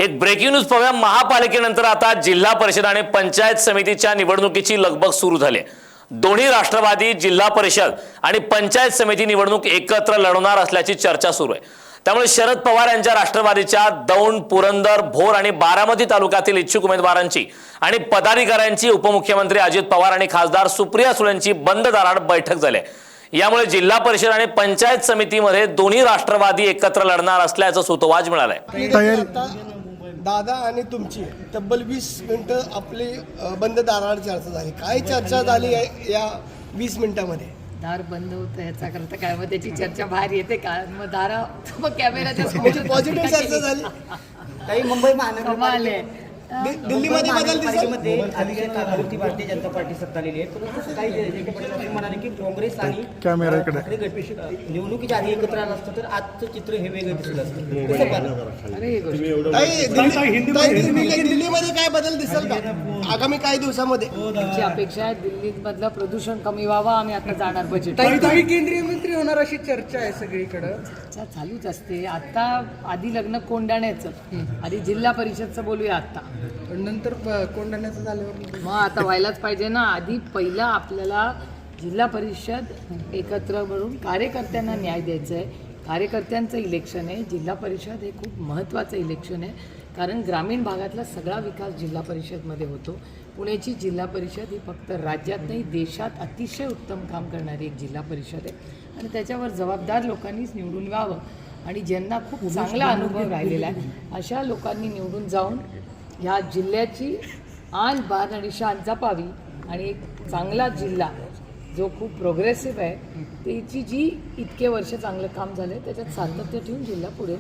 एक breaking news पाहूया। महापालिकेनंतर आता जिल्हा परिषद आणि पंचायत समितीच्या निवडणुकीची लगबग सुरू झाली। दोन्ही राष्ट्रवादी जिल्हा परिषद आणि पंचायत समिती निवडणूक एकत्र लढवणार असल्याची चर्चा सुरू आहे। त्यामुळे शरद पवार यांच्या राष्ट्रवादीच्या दौंड, पुरंदर, भोर आणि बारामती तालुक्यातील इच्छुक उमेदवारांची आणि पदाधिकाऱ्यांची उपमुख्यमंत्री अजित पवार आणि खासदार सुप्रिया सुळेंची बंद दारात बैठक झाली। यामुळे जिल्हा परिषद आणि पंचायत समितीमध्ये दोन्ही राष्ट्रवादी एकत्र लढणार असल्याचं सूतोवाच मिळालंय। दादा आणि तुमची तब्बल 20 मिनिटं आपली बंद दारावर चर्चा झाली। काय चर्चा झाली या 20 मिनिटांमध्ये? दार बंद होतं याचा करता काय, मग त्याची चर्चा बाहेर येते का? मग दारा मग कॅमेराच्या समोर पॉझिटिव्ह चर्चा झाली। काही मुंबई महानगरपालिकेमध्ये दिल्लीमध्ये बदल दिसत कालावधी भारतीय जनता पार्टी सत्ता आलेली आहे, परंतु काही म्हणाले की काँग्रेस आणि ठाकरे गट निवडणुकीच्या आधी एकत्र आलं असतं तर आजचं चित्र हे वेगळं दिसलं असतं। कसं पाहता? अरे ही गोष्ट दिल्लीमध्ये काय बदल दिसेल का आगामी काही दिवसामध्ये? आमची अपेक्षा आहे दिल्लीत मधलं प्रदूषण कमी व्हावं। आम्ही आता जाणार बजेट तुम्ही केंद्रीय मंत्री होणार अशी चर्चा आहे सगळीकडे। चर्चा चालूच असते। आता आधी लग्न कोंडाण्याचं, आधी जिल्हा परिषदचं बोलूया आता, पण नंतर कोंढाण्याचं झाल्यावर मग आता व्हायलाच पाहिजे ना। आधी पहिला आपल्याला जिल्हा परिषद एकत्र मिळून कार्यकर्त्यांना न्याय द्यायचा आहे। कार्यकर्त्यांचं इलेक्शन आहे। जिल्हा परिषद हे खूप महत्त्वाचं इलेक्शन आहे, कारण ग्रामीण भागातला सगळा विकास जिल्हा परिषदमध्ये होतो। पुण्याची जिल्हा परिषद ही फक्त राज्यात नाही देशात अतिशय उत्तम काम करणारी एक जिल्हा परिषद आहे आणि त्याच्यावर जबाबदार लोकांनीच निवडून यावं आणि ज्यांना खूप चांगला अनुभव राहिलेला आहे अशा लोकांनी निवडून जाऊन ह्या जिल्ह्याची आन बान आणि शान जपावी आणि एक चांगला जिल्हा जो खूप प्रोग्रेसिव्ह आहे त्याची जी इतके वर्ष चांगलं काम झालं त्याच्यात सातत्य ठेवून जिल्हा पुढे